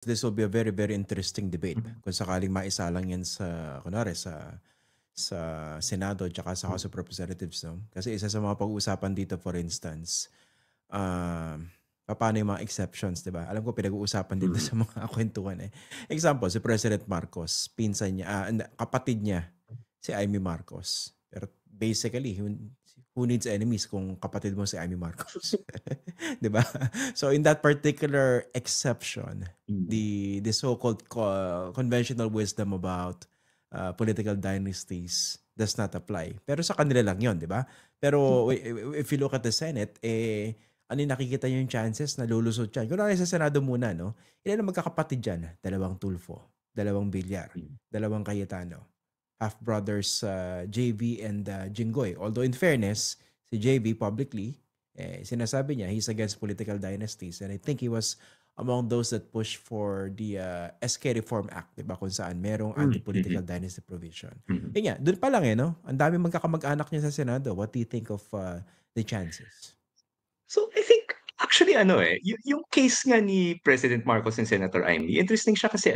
this will be a very, very interesting debate kung sakaling maisalang yan sa, kunwari, sa Senado at sa House of Representatives. No? Kasi isa sa mga pag-uusapan dito, for instance, paano yung mga exceptions, di ba? Alam ko pinag-uusapan din doon Mm. sa mga kwentuhan eh. Example, si President Marcos, pinsan niya, kapatid niya, si Amy Marcos. Pero basically, who needs enemies kung kapatid mo si Amy Marcos? Di ba? So in that particular exception, Mm. the so-called conventional wisdom about political dynasties does not apply. Pero sa kanila lang yon, di ba? Pero if you look at the Senate, ano yung nakikita nyo yung chances na lulusot yan? Kung sa Senado muna, no? Ilan ang magkakapatid dyan? Dalawang Tulfo, dalawang Villar, Mm. dalawang Cayetano, half-brothers JV and Jinggoy. Although in fairness, si JV publicly, sinasabi niya he's against political dynasties. And I think he was among those that pushed for the SK Reform Act, diba? Kung saan merong Mm. anti-political dynasty provision. Mm. Yun nga, doon pa lang no? Ang dami magkakamag-anak niya sa Senado. What do you think of the chances? So, I think actually yung case nga ni President Marcos and Senator Amy, interesting siya kasi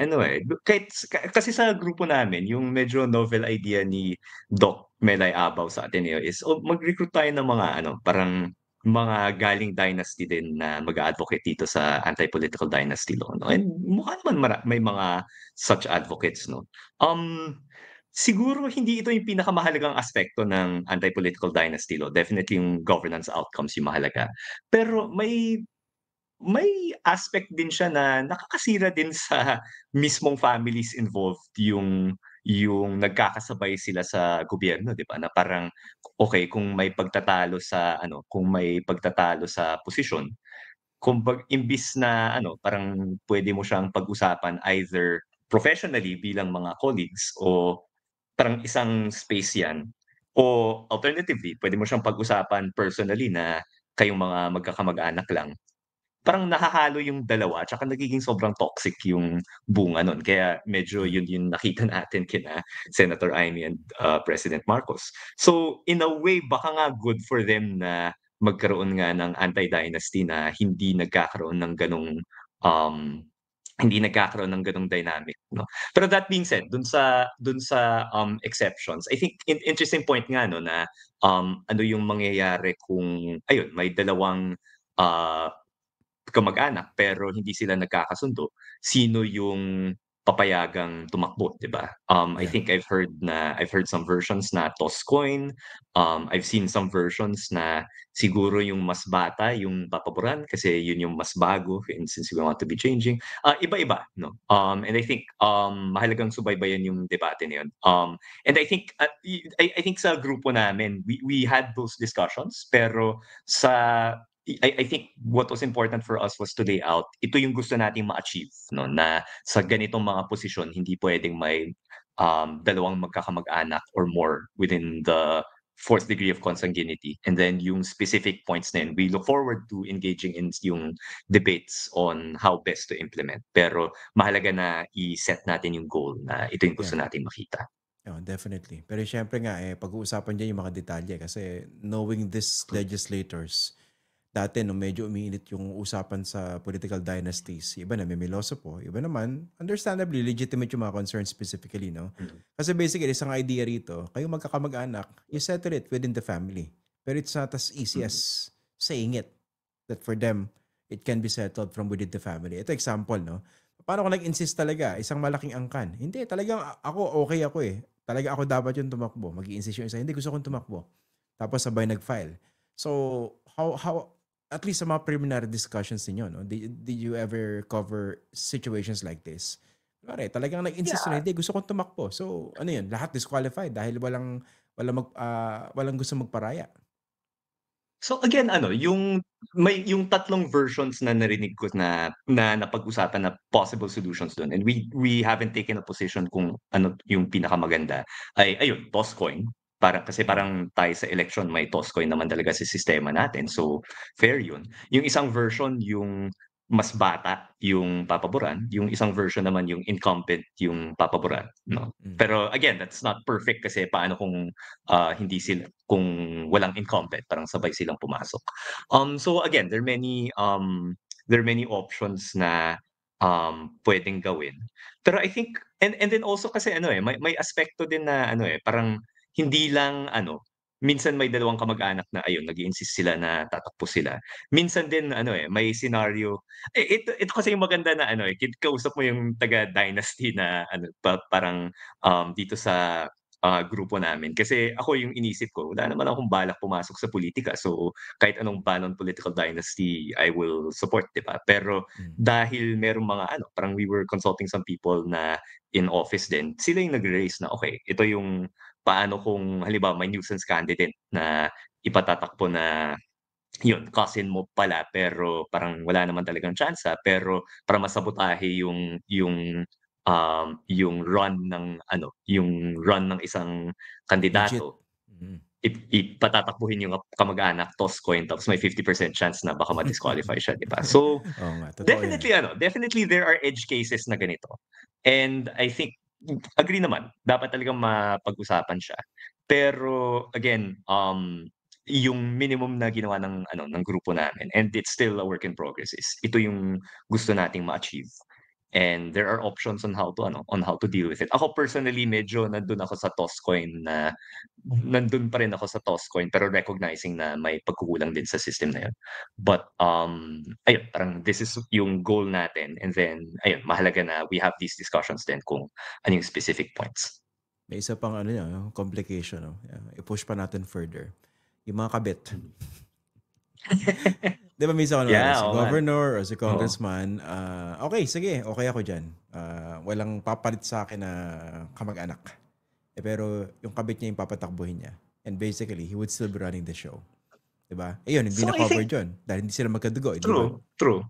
kahit kasi sa grupo namin yung medyo novel idea ni Doc Melay Abaw sa Ateneo is, mag-recruit tayo ng mga parang mga galing dynasty din na mag-a-advocate dito sa anti-political dynasty law, 'no? And mukha naman may mga such advocates, 'no? Um, Siguro hindi ito yung pinakamahalagang aspekto ng anti-political dynasty law. Definitely yung governance outcomes yung mahalaga. Pero may aspect din siya na nakakasira din sa mismong families involved yung nagkakasabay sila sa gobyerno, 'di ba? Na parang, okey kung may pagtatalo sa posisyon, imbis na parang puwede mo siyang pag-usapan either professionally bilang mga colleagues o parang isang space 'yan o alternatively puwede mo siyang pag-usapan personally na kayong mga magkakamag-anak lang. Parang nahahalo yung dalawa tsaka nagiging sobrang toxic yung bunga nun kaya medyo Yeah. yun yung nakita natin kina Senator Amy and, President Marcos. So, in a way baka nga good for them na magkaroon nga ng anti-dynasty na um, hindi nagkakaroon ng gano'ng dynamic, 'no? Pero that being said, dun sa exceptions, I think interesting point nga 'no na, ano yung mangyayari kung ayun may dalawang, ah kamag-anak pero hindi sila nagkakasundo, sino yung papayagang tumakbo, 'di ba? I Yeah. think I've heard some versions na toss coin, I've seen some versions na siguro yung mas bata yung papaboran kasi yun yung mas bago and since we want to be changing. Iba-iba 'no? And I think, mahalagang subaybayan yung debate na yun. And I think, I think sa grupo namin we had those discussions pero sa I think what was important for us was to lay out, ito yung gusto nating ma-achieve 'no, na sa ganitong mga posisyon hindi puwedeng may, dalawang magkakamag-anak or more within the fourth degree of consanguinity. And then yung specific points na yun, we look forward to engaging in yung debates on how best to implement. Pero mahalaga na i-set natin yung goal na ito yung Yeah. gusto nating makita. Oh, definitely. Pero siyempre nga, pag-uusapan dyan yung mga detalye kasi knowing these legislators, dati no medyo umiinit yung usapan sa political dynasties. Iba na memiloso po. Iba naman, understandably, legitimate yung mga concerns specifically, no? Mm. Kasi basically, isang idea rito, kayo magkakamag-anak, you settle it within the family. But it's not as easy Mm. as saying it. That for them, it can be settled from within the family. Ito example, no? Paano kung nag-insist talaga, isang malaking angkan? Hindi, talagang ako, okay ako eh. Talaga ako dapat yung tumakbo. Mag-i-insist yung isa, hindi gusto kong tumakbo. Tapos sabay nag-file. So, how at least sa mga preliminary discussions ninyo, no? Did you ever cover situations like this? Kunwari, talagang nag-insist na Yeah. hindi, gusto kong tumakbo. So, ano yun, lahat disqualified dahil walang gusto magparaya. So again yung tatlong versions na narinig ko na napag-usapan na possible solutions dun and we haven't taken a position kung ano yung pinakamaganda ay ayun, toss coin. Kasi Yeah. parang tayo sa election may toss coin naman talaga sa sistema natin, so fair yun. Yung isang version yung mas bata yung papaboran, yung isang version naman yung incumbent yung papaboran, 'no? Mm. Pero again, that's not perfect kasi paano kung, hindi sila kung walang incumbent, parang sabay silang pumasok. So again, there are many options na puwedeng gawin. Pero I think and then also kasi ano, eh, may aspekto din na ano, eh, parang hindi lang ano, minsan may dalawang kamag-anak na ayun nag-i-insist sila na tatakbo sila. Minsan din ano, eh, may scenario ito kasi yung maganda na ano, eh, kausap mo yung taga Dynasty na ano parang, dito sa, grupo namin. Kasi ako yung inisip ko, wala naman akong balak pumasok sa pulitika. So, kahit anong ban on political dynasty, I will support, 'di ba? Pero Mm. dahil merong mga ano, parang we were consulting some people na in office din, sila yung nag-raise na, okay, ito yung paano kung halimbawa may nuisance candidate na ipatatakbo na yun, cousin mo pala pero parang wala naman talagang tsansa, pero para masabotahe yung run ng ano, yung run ng isang Legit. kandidato, Mm. patatakbuhin yung kamag-anak, toss coin, tapos may 50% chance na baka ma-disqualify siya, 'di ba? So, Oo nga, totoo yan. definitely there are edge cases na ganito. And I think agree naman, dapat talagang mapag-usapan siya. Pero again, yung minimum na ginawa ng ano, ng grupo namin, and it's still a work in progress, is ito yung gusto nating ma-achieve. And there are options on how to ano, on how to deal with it. Ako personally, medyo nandun ako sa toss coin na nandun pa rin ako sa toss coin, pero recognizing na may pagkukulang din sa system na yun. But, ayun, parang this is yung goal natin, and then ayun, mahalaga na we have these discussions din kung ano yung specific points. May isa pang ano yan, no, complication. No? I-push pa natin further. Yung mga kabit. Di ba minsan kunwari, Yeah, si oo nga 'no. governor or si Oo. congressman, okay, sige, okay ako dyan. Walang papalit sa akin na kamag-anak. Pero yung kabit niya yung papatakbuhin niya. And basically, he would still be running the show. Diba? Ayun, hindi So I na-cover think yun. Dahil hindi sila magkadugo, di ba? true,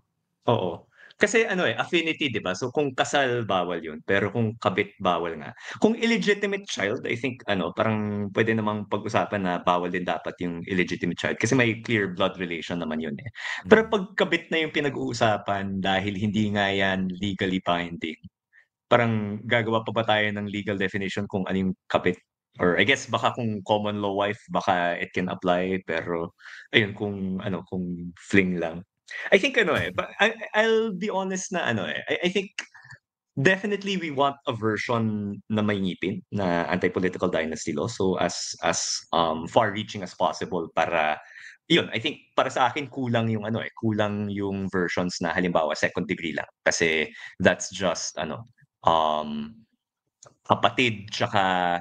oo. Kasi ano, eh, affinity 'di ba? So kung kasal bawal 'yun, pero kung kabit bawal nga. Kung illegitimate child, I think ano, parang puwede namang pag-usapan na bawal din dapat yung illegitimate child kasi may clear blood relation naman 'yun, eh. Pero Mm. 'pag kabit na yung pinag-uusapan dahil hindi nga 'yan legally binding, parang gagawa pa ba tayo ng legal definition kung ano yung kabit? Or I guess baka kung common law wife baka it can apply, pero ayun kung ano, kung fling lang. I think ano, eh, I'll be honest na ano, eh, I think definitely we want a version na may ngipin na anti-political dynasty law. So far-reaching as possible para yun, I think para sa akin kulang yung ano, eh, kulang yung versions na halimbawa second degree lang. Kasi that's just ano, um kapatid tsaka,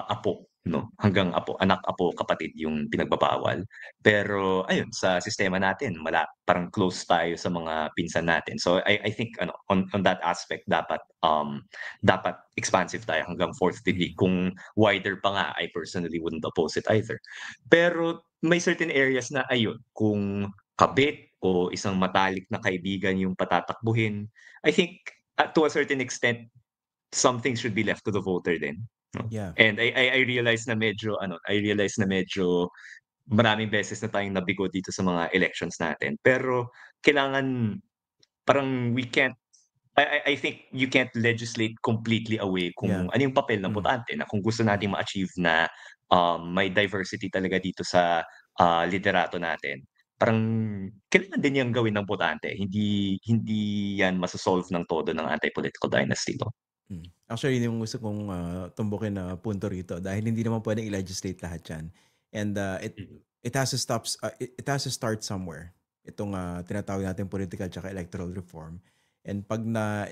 apo 'no, hanggang apo, anak, apo, kapatid yung pinagbabawal. Pero ayun, sa sistema natin parang close tayo sa mga pinsan natin. So I think ano, on that aspect dapat expansive tayo hanggang fourth degree. Mm. Kung wider pa nga, I personally wouldn't oppose it either. Pero may certain areas na ayun, kung kabit o isang matalik na kaibigan yung patatakbuhin, I think, to a certain extent some things should be left to the voter din, 'no? Yeah. And I realize na medyo ano, I realize na medyo maraming beses na tayong nabigo dito sa mga elections natin. Pero kailangan parang we can't I think you can't legislate completely away Yeah. kung ano yung papel ng Mm. botante na kung gusto Mm. nating ma-achieve na, may diversity talaga dito sa, liderato natin, parang kailangan din yang gawin ng botante. Hindi hindi yan maso-solve ng todo ng anti-political dynasty law. Mm. Actually, yun yung gusto kong tumbukin na punto rito dahil hindi naman pwedeng i-legislate lahat yan. And Mm. it has to stop, it has to start somewhere. Itong tinatawag natin political tsaka electoral reform. And pag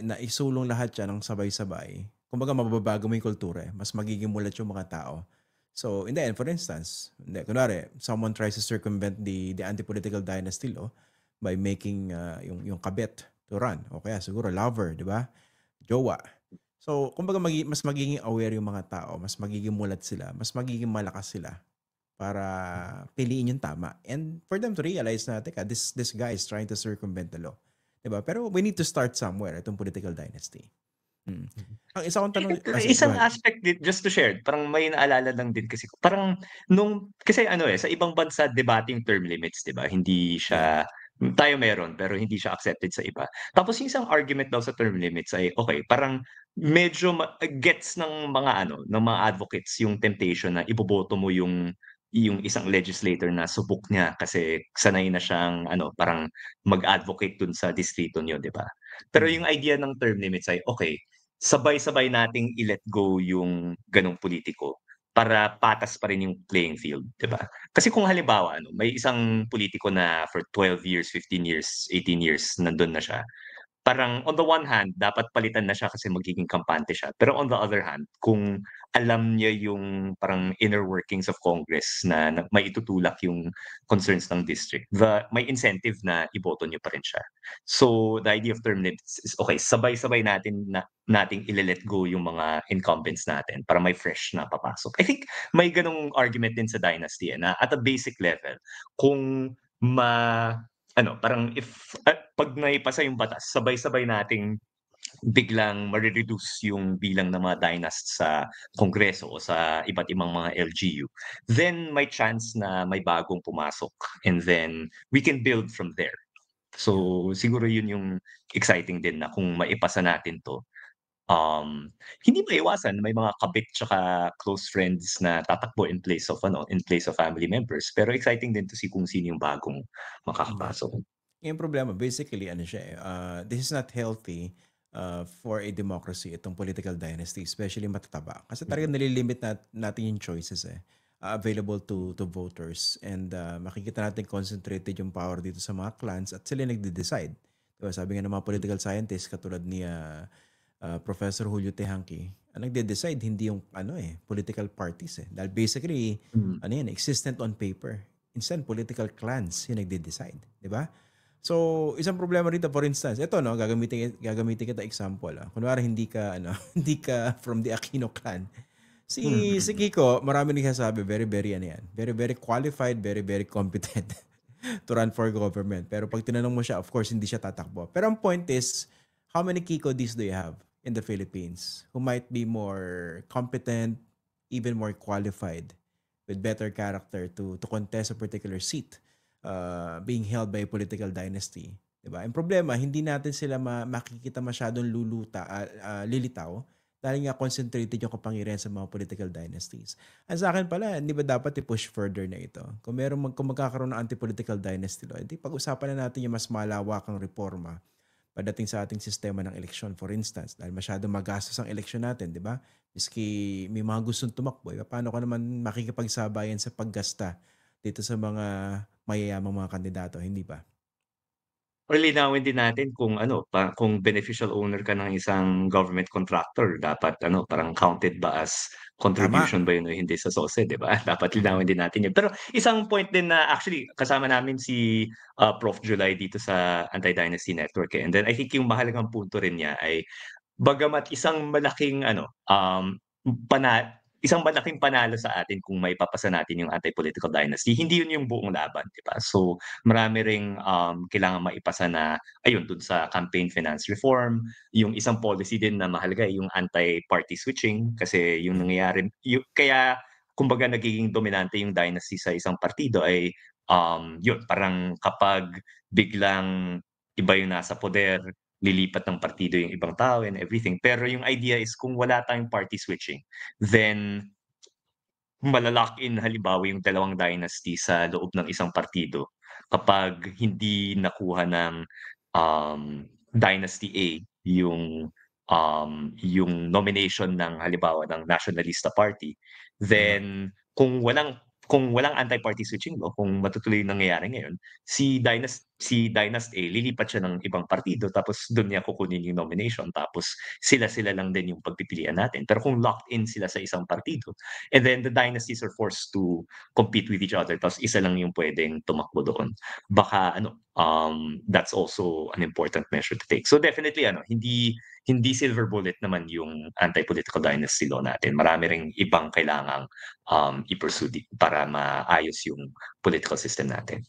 naisulong lahat yan ng sabay-sabay, kumbaga mababago mo yung kultura, eh. Mas magiging mulat yung mga tao. So, in the end, for instance, kunwari, someone tries to circumvent the anti-political dynasty law by making yung kabit to run. O kaya siguro lover, di ba? Jowa. So, kumbaga mas magiging aware yung mga tao, mas magiging mulat sila, mas magiging malakas sila para piliin yung tama. And for them to realize na, teka, this guy is trying to circumvent the law. Diba? Pero we need to start somewhere, itong political dynasty. Mm. Ang isa kong tanong, sige, go Isang ahead. aspect din just to share, parang may naalala lang din kasi ko, parang kasi ano, eh, sa ibang bansa debating term limits, 'di ba? Hindi Yeah. siya tayo meron pero hindi siya accepted sa iba. Tapos yung isang argument daw sa term limits ay okay, parang medyo gets ng mga ano, ng mga advocates yung temptation na iboboto mo yung isang legislator na subok niya kasi sanay na siyang ano, parang mag-advocate dun sa distrito niyo, 'di ba? Pero Mm. yung idea ng term limits ay, okay, sabay-sabay nating i-let go yung gano'ng pulitiko para patas pa rin yung playing field, 'di ba? Kasi kung halimbawa ano, may isang pulitiko na for 12 years, 15 years, 18 years nandun na siya. Parang on the one hand, dapat palitan na siya kasi magiging kampante siya. Pero on the other hand, kung alam niya yung parang inner workings of Congress na maitutulak yung concerns ng district, may incentive na iboto niyo pa rin siya. So, the idea of term limits is, okay, sabay-sabay nating ile-let go yung mga incumbents natin para may fresh na papasok. I think may gano'ng argument din sa dynasty, na at a basic level, kung ano, parang 'pag naipasa yung batas, sabay-sabay nating biglang mare-reduce yung bilang ng mga dynasts sa Kongreso o sa iba't ibang mga LGU, then may chance na may bagong pumasok and then we can build from there. Yeah. So, siguro yun yung exciting din na kung maipasa natin 'to, hindi maiwasan may mga kabit tsaka close friends na tatakbo in place of family members. Pero exciting din to see kung sino yung bagong Yeah. makakapasok. Yung problema basically ano siya, this is not healthy, for a democracy itong political dynasty, especially matataba. Kasi talagang Mm, nalilimit natin yung choices, available to voters and, makikita natin concentrated yung power dito sa mga clans at sila nagde-decide. 'Di ba sabi nga ng mga political scientists katulad ni, Professor Julio Tehanqui, ang nagde-decide hindi yung ano, political parties, Dahil basically mm. ano yan, existent on paper. Instead political clans yung nagde-decide, 'di ba? So, isang problema rito for instance, ito 'no, gagamitin kita example, Kunwari hindi ka ano, hindi ka from the Aquino clan. Si Mm. Kiko, marami nagsasabi very, very ano yan, very, very qualified, very, very competent to run for government. Pero pag tinanong mo siya, of course, hindi siya tatakbo. Pero ang point is, how many Kiko Ds do you have in the Philippines who might be more competent, even more qualified, with better character to contest a particular seat being held by a political dynasty? Diba? Ang problema, hindi natin sila makikita masyadong lilitaw dahil nga concentrated yung kapangyarihan sa mga political dynasties. Ang sa akin pala, hindi ba dapat i-push further na ito? Kung magkakaroon ng anti-political dynasty law, edi pag-usapan na natin yung mas malawakang reforma pagdating sa ating sistema ng eleksyon. For instance, dahil masyado magastos ang eleksyon natin, di ba? Miski may mga gustong tumakbo, paano ka naman makikipagsabayan sa paggasta dito sa mga mayayamang mga kandidato, hindi ba? Or linawin din natin kung ano, kung beneficial owner ka ng isang government contractor, dapat ano, parang counted ba as Tama. contribution ba yun o hindi sa SOSE, 'di ba? Dapat Mm. linawin din natin yun. Pero isang point din na actually kasama namin si, Prof. July dito sa Anti-Dynasty Network, and then I think yung mahalagang punto rin niya ay bagamat isang malaking panalo sa atin kung maipapasa natin yung anti-political dynasty, hindi yun yung buong laban, 'di ba? So, marami ring, kailangang maipasa na ayun, dun sa campaign finance reform, yung isang policy din na mahalaga yung anti-party switching kasi yung Yeah. nangyayari kaya kumbaga nagiging dominante yung dynasty sa isang partido ay, yun parang kapag biglang iba yung nasa poder, lilipat ng partido yung ibang tao and everything. Pero yung idea is kung wala tayong party switching, then in halimbawa yung dalawang dynasty sa loob ng isang partido kapag hindi nakuha ng, dynasty A yung nomination ng halimbawa ng Nationalista Party, Tama. then kung walang anti-party switching law, kung matutuloy yung nangyayari ngayon, si Dynast A lilipat siya ng ibang partido tapos dun niya kukunin yung nomination tapos sila-sila lang din yung pagpipilian natin. Pero kung locked in sila sa isang partido, and then the dynasties are forced to compete with each other tapos isa lang yung puwedeng tumakbo doon. Baka ano, that's also an important measure to take. So definitely ano, hindi hindi silver bullet naman yung anti-political dynasty law natin. Marami ring ibang kailangang, i-pursue para maayos yung political system natin.